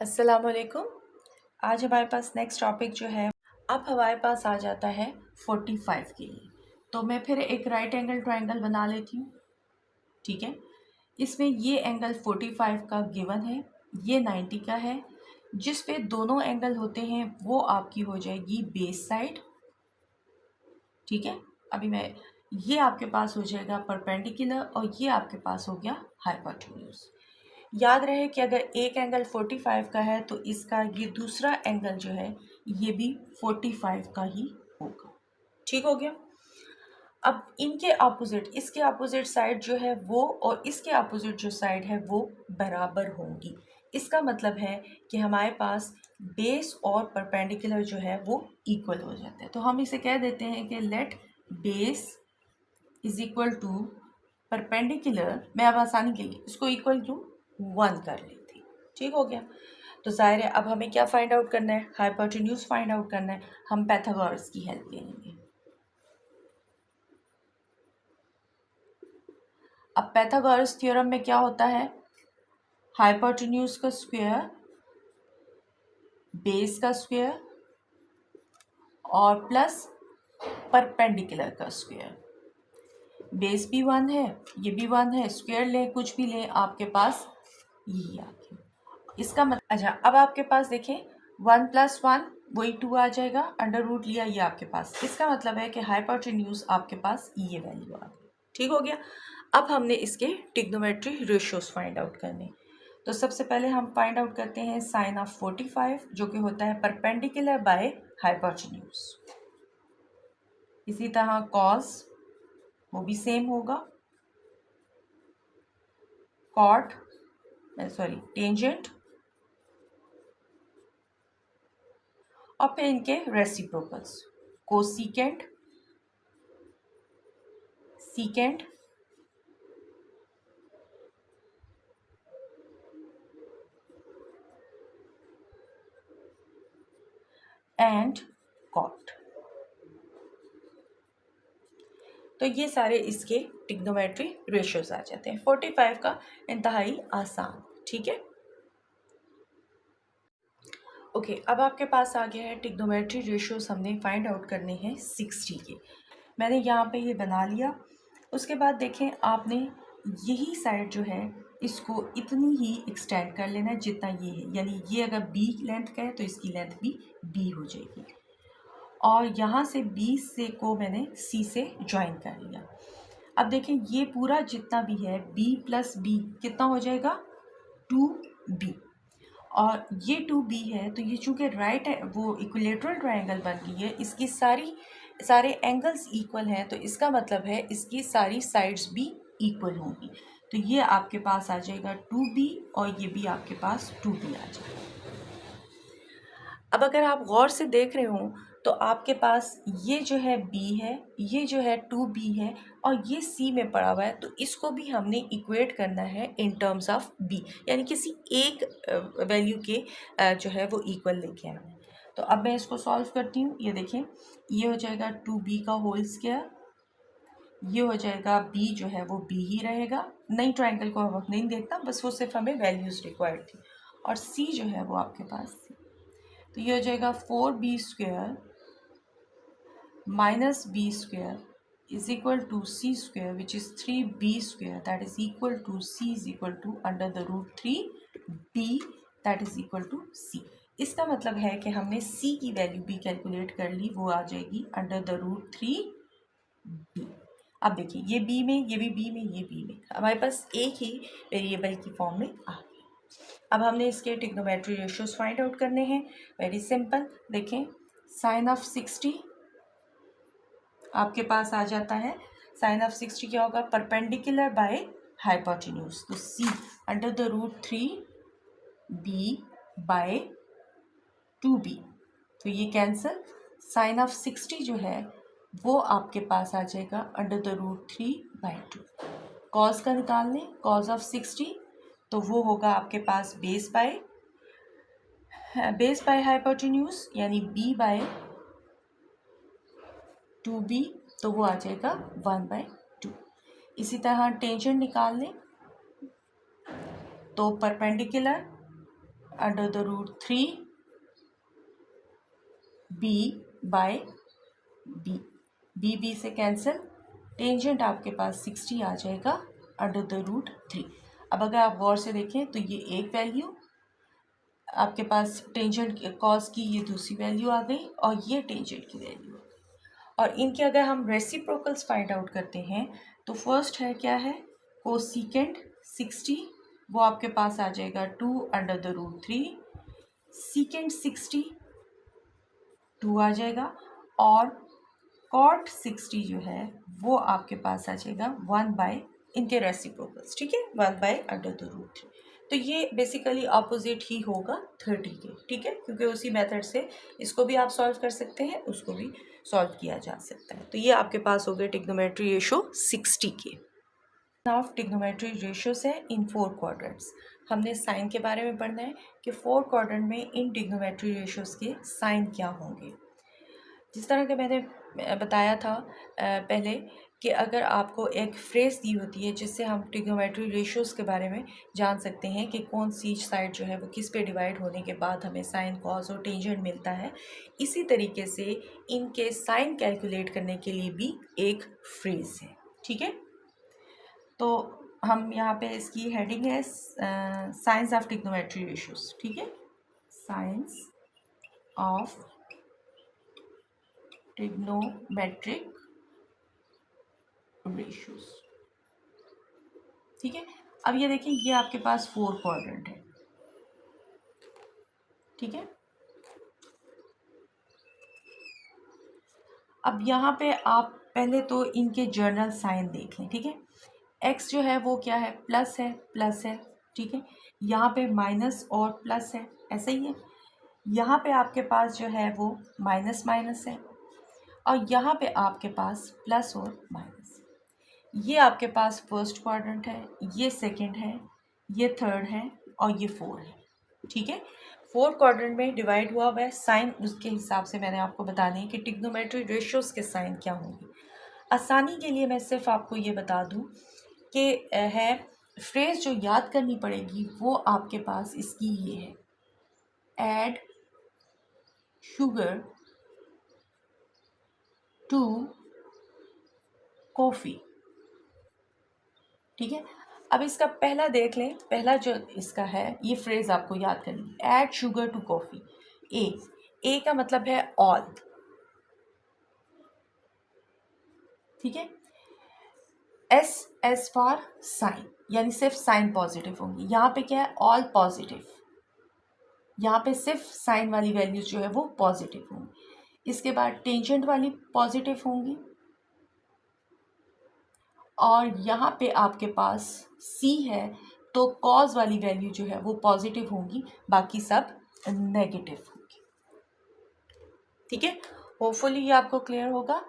अस्सलाम वालेकुम। आज हमारे पास नेक्स्ट टॉपिक जो है, अब हमारे पास आ जाता है 45 के लिए। तो मैं फिर एक राइट एंगल ट्रायंगल बना लेती हूँ। ठीक है, इसमें ये एंगल 45 का गिवन है, ये 90 का है। जिस पे दोनों एंगल होते हैं वो आपकी हो जाएगी बेस साइड। ठीक है, अभी मैं ये आपके पास हो जाएगा परपेंडिकुलर और ये आपके पास हो गया हाइपोटेन्यूज। याद रहे कि अगर एक एंगल 45 का है तो इसका ये दूसरा एंगल जो है ये भी 45 का ही होगा। ठीक हो गया। अब इनके अपोजिट, इसके अपोजिट साइड जो है वो और इसके अपोजिट जो साइड है वो बराबर होंगी। इसका मतलब है कि हमारे पास बेस और परपेंडिकुलर जो है वो इक्वल हो जाते हैं। तो हम इसे कह देते हैं कि let base is equal to perpendicular. मैं अब आसानी के लिए इसको इक्वल टू 1 कर लेती। ठीक हो गया। तो जाहिर है अब हमें क्या फाइंड आउट करना है, हाइपोटेन्यूज फाइंड आउट करना है। हम पाइथागोरस की हेल्प ले लेंगे। अब पाइथागोरस थ्योरम में क्या होता है, हाइपोटेन्यूज का स्क्वायर, बेस का स्क्वायर और प्लस परपेंडिकुलर का स्क्वायर। बेस भी 1 है, ये भी 1 है, स्क्वायर लें कुछ भी लें आपके पास यही आ गया। इसका मतलब अच्छा, अब आपके पास देखें 1 + 1 वही 2 आ जाएगा, अंडर रूट लिया ये आपके पास। इसका मतलब है कि हाइपोटेन्यूज आपके पास ये वैल्यू आ गई। ठीक हो गया। अब हमने इसके ट्रिग्नोमेट्री रेशियोज फाइंड आउट करने। तो सबसे पहले हम फाइंड आउट करते हैं साइन ऑफ 45 जो कि होता है परपेंडिकुलर बाय हाइपोटेन्यूज। इसी तरह कॉस वो भी सेम होगा, कॉट टेंजेंट और फिर इनके reciprocals cosecant, secant and cot. तो ये सारे इसके ट्रिग्नोमेट्री रेशियोज आ जाते हैं। 45 का इंतहाई आसान। ठीक है, ओके। अब आपके पास आ गया है ट्रिग्नोमेट्री रेशियोज हमने फाइंड आउट करने हैं 60 के। मैंने यहाँ पे ये बना लिया। उसके बाद देखें आपने यही साइड जो है इसको इतनी ही एक्सटेंड कर लेना है जितना ये है, यानी ये अगर बी लेंथ का है तो इसकी लेंथ भी बी हो जाएगी। और यहाँ से बी से को मैंने सी से ज्वाइन कर लिया। अब देखें ये पूरा जितना भी है बी प्लस बी कितना हो जाएगा 2b, और ये 2b है तो ये चूँकि राइट है वो इक्विलेटरल ट्रायंगल बन गई है, इसकी सारे एंगल्स इक्वल हैं तो इसका मतलब है इसकी सारी साइड्स भी इक्वल होंगी। तो ये आपके पास आ जाएगा 2b और ये भी आपके पास 2b आ जाएगा। अब अगर आप गौर से देख रहे हो तो आपके पास ये जो है b है, ये जो है 2b है और ये c में पड़ा हुआ है, तो इसको भी हमने इक्वेट करना है इन टर्म्स ऑफ b, यानी किसी एक वैल्यू के जो है वो इक्वल लेके आना है। तो अब मैं इसको सॉल्व करती हूँ। ये देखें ये हो जाएगा 2b का होल स्क्वायर, ये हो जाएगा b जो है वो b ही रहेगा। नई ट्रायंगल को अब नहीं देखना, बस वो सिर्फ हमें वैल्यूज रिक्वायर्ड थी। और c जो है वो आपके पास थी, तो ये हो जाएगा 4b² minus b² is equal to c² which is 3b², that is equal to c is equal to under the root 3b that is equal to c। इसका मतलब है कि हमने c की वैल्यू भी कैलकुलेट कर ली, वो आ जाएगी अंडर द रूट 3b। अब देखिए ये b में, ये भी b में, ये b में, हमारे पास एक ही वेरिएबल की फॉर्म में आ गया। अब हमने इसके ट्रिग्नोमेट्री रेशियोज फाइंड आउट करने हैं। वेरी सिंपल, देखें साइन ऑफ 60 आपके पास आ जाता है। साइन ऑफ 60 क्या होगा, परपेंडिकुलर बाय हाइपोटेन्यूज, तो c under the root 3b by 2b, तो ये कैंसिल। साइन ऑफ 60 जो है वो आपके पास आ जाएगा अंडर द रूट 3/2। कॉस का निकाल लें, कॉस ऑफ 60 तो वो होगा आपके पास बेस बाय हाइपोटेन्यूज यानी b बाय 2b, तो वो आ जाएगा 1/2। इसी तरह टेंजेंट निकाल लें तो perpendicular under the root 3 b by b, b से कैंसिल, टेंजेंट आपके पास 60 आ जाएगा अंडर द रूट 3। अब अगर आप गौर से देखें तो ये एक वैल्यू आपके पास टेंजेंट कॉस की, ये दूसरी वैल्यू आ गई और ये टेंजेंट की वैल्यू। और इनके अगर हम रेसिप्रोकल्स फाइंड आउट करते हैं तो फर्स्ट है क्या है, कोसिकेंट 60, वो आपके पास आ जाएगा 2 अंडर द रूट 3, सीकेंट 60 2 आ जाएगा, और कॉट 60 जो है वो आपके पास आ जाएगा 1 बाय इनके रेसिप्रोकल्स, ठीक है, 1 बाय अंडर द रूट 3। तो ये बेसिकली अपोजिट ही होगा 30 के, ठीक है, क्योंकि उसी मेथड से इसको भी आप सॉल्व कर सकते हैं, उसको भी सॉल्व किया जा सकता है। तो ये आपके पास हो गए ट्रिग्नोमेट्री रेशो 60 के। नाउ ट्रिग्नोमेट्री रेशियोज है इन 4 क्वाड्रेंट्स। हमने साइन के बारे में पढ़ना है कि 4 क्वाड्रेंट में इन ट्रिग्नोमेट्री रेशियोज के साइन क्या होंगे। जिस तरह के मैंने बताया था पहले कि अगर आपको एक फ्रेज दी होती है जिससे हम ट्रिग्नोमेट्री रेशियोज़ के बारे में जान सकते हैं कि कौन सी साइड जो है वो किस पे डिवाइड होने के बाद हमें साइन कॉस और टेंजेंट मिलता है, इसी तरीके से इनके साइन कैलकुलेट करने के लिए भी एक फ्रेज है, ठीक है। तो हम यहाँ पे इसकी हेडिंग है साइंस ऑफ ट्रिग्नोमेट्री रेशियोज़, ठीक है, साइंस ऑफ ट्रिग्नोमेट्रिक रेशियोज, ठीक है। अब ये देखिए, ये आपके पास 4 क्वाड्रेंट है, ठीक है। अब यहाँ पे आप पहले तो इनके जर्नल साइन देख लें, ठीक है। एक्स जो है वो क्या है, प्लस है, ठीक है। यहाँ पे माइनस और प्लस है, ऐसा ही है। यहाँ पे आपके पास जो है वो माइनस माइनस है, और यहाँ पे आपके पास प्लस और माइनस। ये आपके पास फर्स्ट क्वाड्रेंट है, ये सेकंड है, ये थर्ड है और ये 4 है, ठीक है। 4 क्वाड्रेंट में डिवाइड हुआ हुआ है, साइन उसके हिसाब से मैंने आपको बताने कि ट्रिग्नोमेट्री रेशियोज़ के साइन क्या होंगे। आसानी के लिए मैं सिर्फ आपको ये बता दूं कि है फ्रेज जो याद करनी पड़ेगी वो आपके पास इसकी ये है, ऐड शुगर टू कॉफ़ी, ठीक है। अब इसका पहला देख लें, पहला जो इसका है ये फ्रेज आपको याद करनी है, ऐड शुगर टू कॉफ़ी। ए का मतलब है ऑल, ठीक है। एस फॉर साइन, यानी सिर्फ साइन पॉजिटिव होंगी। यहाँ पे क्या है, ऑल पॉजिटिव, यहाँ पे सिर्फ साइन वाली वैल्यूज जो है वो पॉजिटिव होंगी। इसके बाद टेंजेंट वाली पॉजिटिव होंगी, और यहाँ पे आपके पास सी है तो कॉज वाली वैल्यू जो है वो पॉजिटिव होंगी, बाकी सब नेगेटिव होंगी, ठीक है। होपफुली ये आपको क्लियर होगा।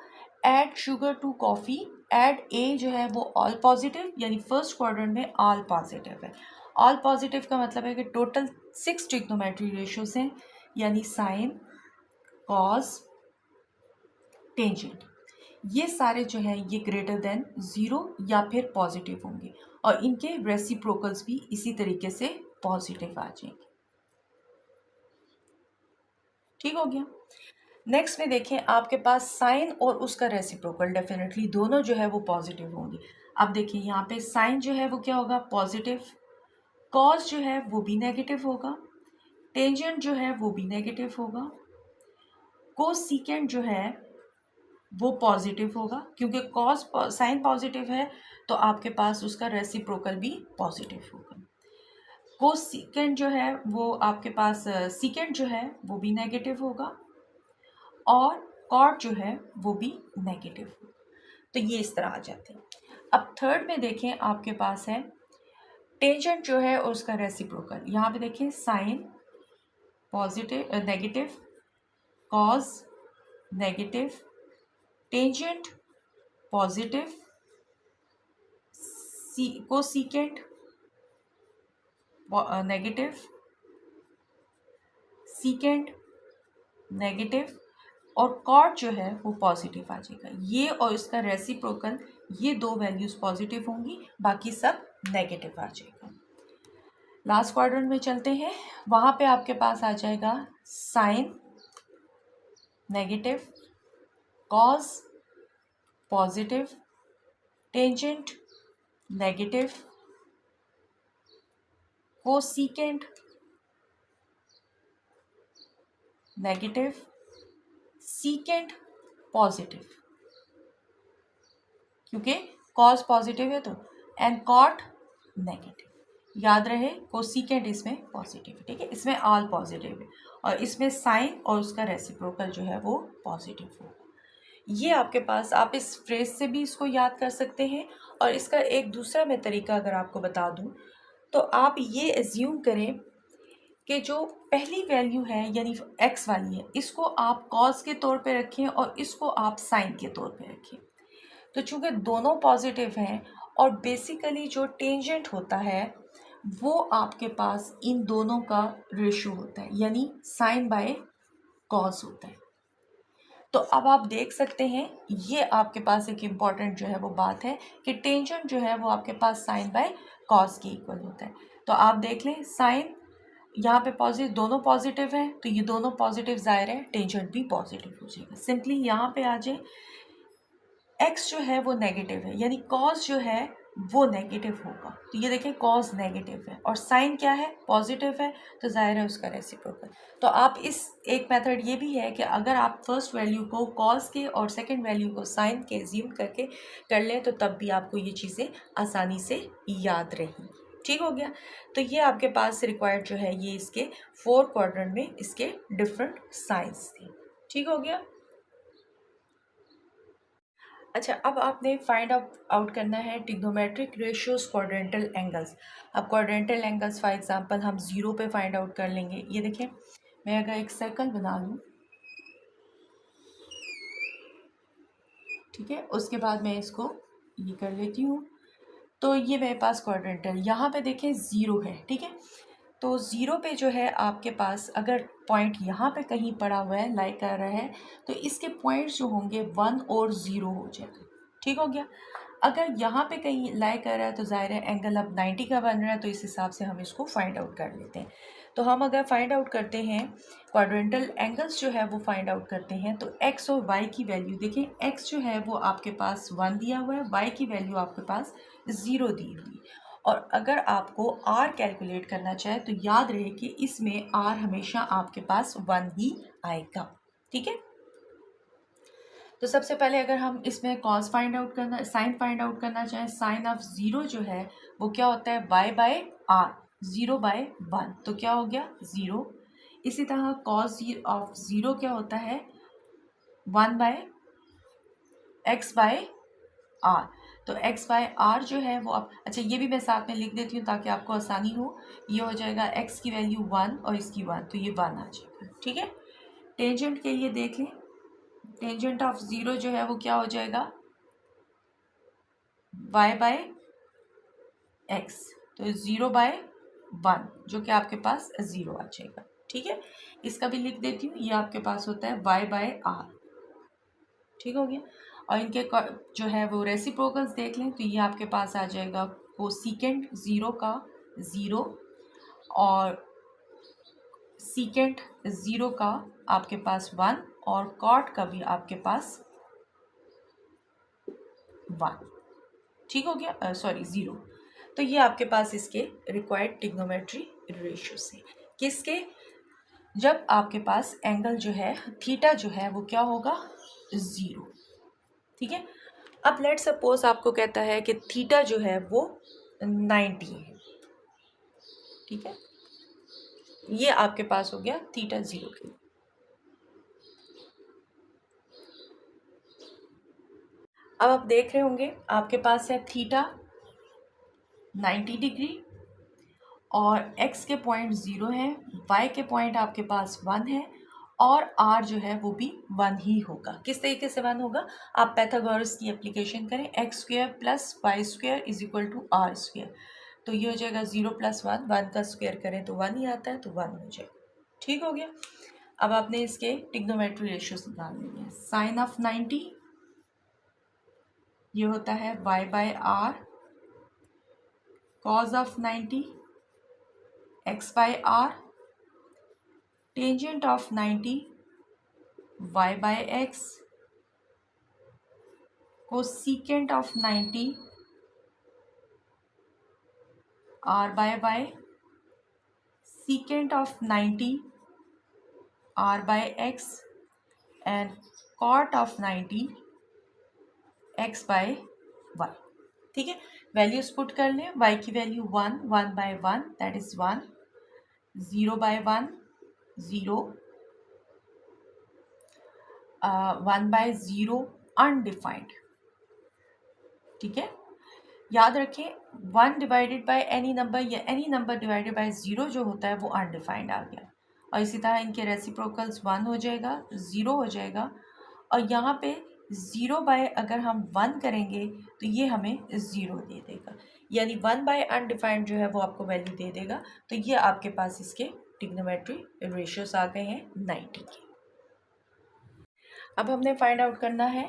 Add sugar to coffee, add a जो है वो ऑल पॉजिटिव, यानी फर्स्ट क्वाड्रेंट में ऑल पॉजिटिव है। ऑल पॉजिटिव का मतलब है कि टोटल 6 ट्रिग्नोमेट्री रेशियोज हैं, यानी साइन कॉस टेंजेंट, ये सारे जो हैं ये ग्रेटर देन 0 या फिर पॉजिटिव होंगे, और इनके रेसिप्रोकल्स भी इसी तरीके से पॉजिटिव आ जाएंगे, ठीक हो गया। नेक्स्ट में देखें, आपके पास साइन और उसका रेसिप्रोकल डेफिनेटली दोनों जो है वो पॉजिटिव होंगे। अब देखिए यहाँ पे साइन जो है वो क्या होगा, पॉजिटिव, कॉस जो है वो भी नेगेटिव होगा, टेंजेंट जो है वो भी नेगेटिव होगा, कोसिकेंट जो है वो पॉजिटिव होगा, क्योंकि कॉस साइन पॉजिटिव है तो आपके पास उसका रेसिप्रोकल भी पॉजिटिव होगा। कोसिकेंट जो है वो आपके पास सीकेंट जो है वो भी नेगेटिव होगा, और कॉट जो है वो भी नेगेटिव होगा। तो ये इस तरह आ जाते हैं। अब थर्ड में देखें, आपके पास है टेंजेंट जो है और उसका रेसिप्रोकल। यहाँ पे देखें, sine positive negative, cos negative, tangent positive, cosecant negative, secant negative, और कॉट जो है वो पॉजिटिव आ जाएगा। ये और इसका रेसिप्रोकल, ये दो वैल्यूज पॉजिटिव होंगी, बाकी सब नेगेटिव आ जाएगा। लास्ट क्वाड्रेंट में चलते हैं, वहाँ पे आपके पास आ जाएगा sine negative, cos positive, tangent negative, cosecant negative, secant positive, क्योंकि कॉज पॉजिटिव है तो, एंड कॉट नेगेटिव। याद रहे कोसीकेंट इसमें पॉजिटिव है, ठीक है, इसमें ऑल पॉजिटिव है, और इसमें साइन और उसका रेसिप्रोकल जो है वो पॉजिटिव होगा। ये आपके पास, आप इस फ्रेज से भी इसको याद कर सकते हैं। और इसका एक दूसरा मैं तरीका अगर आपको बता दूं, तो आप ये एज्यूम करें कि जो पहली वैल्यू है यानी एक्स वाली है, इसको आप कॉज के तौर पे रखें और इसको आप साइन के तौर पे रखें। तो चूंकि दोनों पॉजिटिव हैं और बेसिकली जो टेंजेंट होता है वो आपके पास इन दोनों का रेशियो होता है, यानी साइन बाय कॉज होता है। तो अब आप देख सकते हैं, ये आपके पास एक इम्पॉर्टेंट जो है वो बात है कि टेंजेंट जो है वो आपके पास साइन बाय कॉस के इक्वल होता है। तो आप देख लें, साइन यहाँ पे पॉजिटिव, दोनों पॉजिटिव है, तो ये दोनों पॉजिटिव ज़ाहिर है टेंजेंट भी पॉजिटिव हो जाएगा। सिंपली यहाँ पे आ जाए, एक्स जो है वो नेगेटिव है, यानी कॉस जो है वो नेगेटिव होगा। तो ये देखें, कॉस नेगेटिव है और साइन क्या है, पॉजिटिव है, तो जाहिर है उसका रेसिप्रोकल। तो आप इस एक मेथड ये भी है कि अगर आप फर्स्ट वैल्यू को कॉस के और सेकंड वैल्यू को साइन के एज्यूम करके कर लें तो तब भी आपको ये चीज़ें आसानी से याद रहेंगी। ठीक हो गया। तो ये आपके पास रिक्वायर्ड जो है, ये इसके 4 क्वाड्रेंट में इसके डिफरेंट साइंस थे। ठीक हो गया। अच्छा, अब आपने फाइंड आउट करना है ट्रिग्नोमेट्रिक रेशियोज क्वाड्रेंटल एंगल्स। अब क्वाड्रेंटल एंगल्स फॉर एग्जांपल हम 0 पे फाइंड आउट कर लेंगे। ये देखें, मैं अगर एक सर्कल बना लूँ, ठीक है, उसके बाद मैं इसको ये कर लेती हूँ, तो ये मेरे पास क्वाड्रेंटल, यहाँ पे देखें 0 है, ठीक है। तो 0 पे जो है आपके पास अगर पॉइंट यहाँ पे कहीं पड़ा हुआ है, लाइक कर रहा है, तो इसके पॉइंट्स जो होंगे 1 और 0 हो जाएगा। ठीक हो गया। अगर यहाँ पे कहीं लाई कर रहा है तो ज़ाहिर है एंगल अब 90 का बन रहा है, तो इस हिसाब से हम इसको फाइंड आउट कर लेते हैं। तो हम अगर फाइंड आउट करते हैं क्वाड्रेंटल एंगल्स जो है वो फाइंड आउट करते हैं, तो x और y की वैल्यू देखें, x जो है वो आपके पास 1 दिया हुआ है, y की वैल्यू आपके पास 0 दी हुई है। और अगर आपको r कैलकुलेट करना चाहे तो याद रहे कि इसमें r हमेशा आपके पास 1 ही आएगा। ठीक है। तो सबसे पहले अगर हम इसमें कॉस फाइंड आउट करना, साइन फाइंड आउट करना चाहें, साइन ऑफ 0 जो है वो क्या होता है, y बाय आर, 0/1, तो क्या हो गया 0। इसी तरह कॉस ऑफ 0 क्या होता है, 1/x/r, तो x/r जो है वो आप, अच्छा ये भी मैं साथ में लिख देती हूँ ताकि आपको आसानी हो। ये हो जाएगा x की वैल्यू 1 और इसकी 1, तो ये 1 आ जाएगा। ठीक है। टेंजेंट के लिए देख लें, टेंजेंट ऑफ 0 जो है वो क्या हो जाएगा, y/x, तो 0/1 जो कि आपके पास 0 आ जाएगा। ठीक है। इसका भी लिख देती हूँ, ये आपके पास होता है y/r। ठीक हो गया। और इनके जो है वो रेसिप्रोकल्स देख लें, तो ये आपके पास आ जाएगा कोसीकेंट 0 का 0 और सीकेंट 0 का आपके पास 1 और कॉट का भी आपके पास 1। ठीक हो गया, सॉरी 0। तो ये आपके पास इसके रिक्वायर्ड ट्रिग्नोमेट्री रेशियोज हैं। किसके, जब आपके पास एंगल जो है थीटा जो है वो क्या होगा, 0। ठीक है। अब लेट सपोज आपको कहता है कि थीटा जो है वो 90 है। ठीक है। ये आपके पास हो गया थीटा 0 के। अब आप देख रहे होंगे आपके पास है थीटा 90 डिग्री और x के पॉइंट 0 है, y के पॉइंट आपके पास 1 है और r जो है वो भी 1 ही होगा। किस तरीके से 1 होगा, आप पाइथागोरस की एप्लीकेशन करें, x² + y² = r², तो ये हो जाएगा 0 + 1, 1 का स्क्वायर करें तो 1 ही आता है, तो 1 हो जाएगा। ठीक हो गया। अब आपने इसके ट्रिग्नोमेट्री रेशियोज निकालने हैं। साइन ऑफ 90 ये होता है y/r, cause of 90 x by r, tangent of 90 y by x, cosecant of 90 r by y, secant of 90 r by x, and cot of 90 x by y. ठीक है, values put कर लें. y की value 1, 1 by 1 that is 1, 0 by 1 0, 1 by 0 undefined. ठीक है, याद रखें 1 divided by any number या एनी नंबर डिवाइडेड बाय 0 जो होता है वो अनडिफाइंड आ गया. और इसी तरह इनके रेसिप्रोकल्स 1 हो जाएगा, 0 हो जाएगा, और यहाँ पे 0 बाय अगर हम 1 करेंगे तो ये हमें 0 दे देगा, यानी 1 बाय अनडिफाइंड जो है वो आपको वैल्यू दे देगा. तो ये आपके पास इसके ट्रिग्नोमेट्री रेशियोज आ गए हैं 90 के. अब हमने फाइंड आउट करना है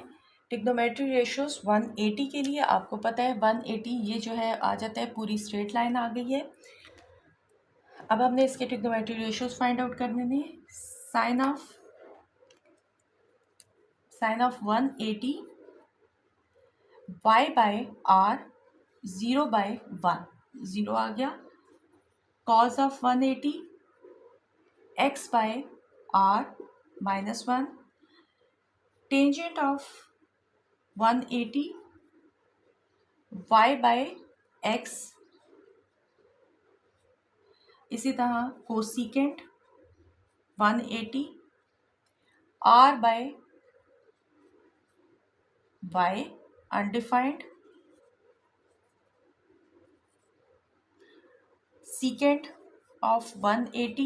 ट्रिग्नोमेट्री रेशियोज 180 के लिए. आपको पता है 180 ये जो है आ जाता है, पूरी स्ट्रेट लाइन आ गई है. अब हमने इसके ट्रिग्नोमेट्री रेशियोज फाइंड आउट करने में sine of 180 y by r 0 by 1, 0 आ गया. Cos of 180 x by r minus 1, tangent of 180 y by x, इसी तरह cosecant 180 r by y undefined, secant of 180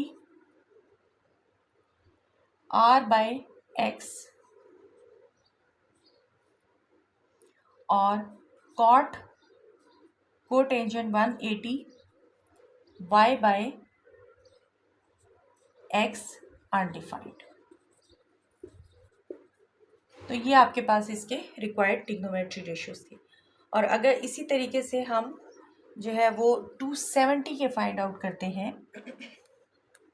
r by x, और cot cotangent 180 y by x undefined. तो ये आपके पास इसके required trigonometry ratios थे. और अगर इसी तरीके से हम जो है वो 270 के फाइंड आउट करते हैं,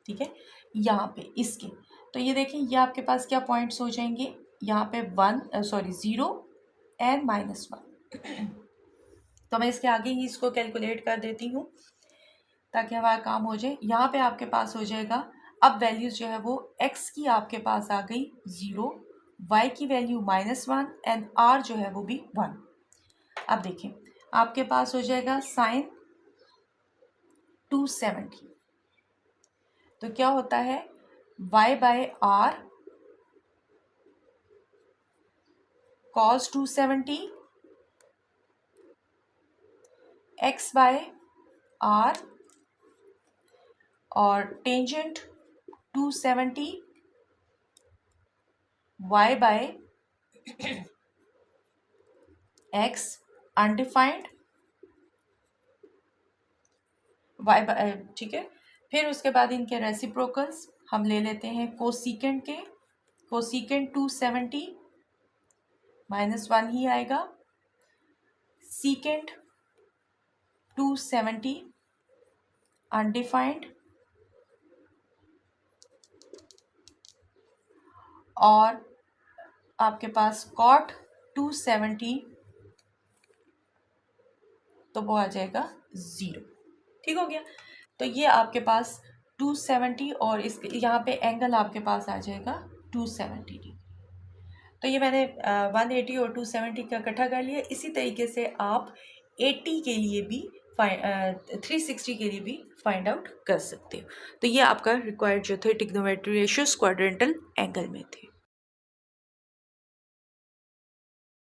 ठीक है, यहाँ पे इसके, तो ये देखें ये आपके पास क्या पॉइंट्स हो जाएंगे, यहाँ पे 0 एंड -1. तो मैं इसके आगे ही इसको कैलकुलेट कर देती हूँ ताकि हमारा काम हो जाए. यहाँ पे आपके पास हो जाएगा, अब वैल्यूज जो है वो x की आपके पास आ गई 0, y की वैल्यू -1 एंड r जो है वो भी 1. अब देखें आपके पास हो जाएगा साइन 270. तो क्या होता है y by r cos 270 x by r और tangent 270 y by x undefined y by, ठीक है. फिर उसके बाद इनके रेसिप्रोकल्स हम ले लेते हैं कोसिकेंट के. कोसिकेंट 270 -1 ही आएगा, सीकेंट 270 अनडिफाइंड, और आपके पास कॉट 270, तो वो आ जाएगा 0. ठीक हो गया. तो ये आपके पास 270 और इस यहाँ पे एंगल आपके पास आ जाएगा 270 डिग्री. तो ये मैंने 180 और 270 का इकट्ठा कर लिया. इसी तरीके से आप 80 के लिए भी 360 के लिए भी फाइंड आउट कर सकते हो. तो ये आपका रिक्वायर्ड जो थे ट्रिग्नोमेट्री रेशियोज क्वाड्रेंटल एंगल में थे.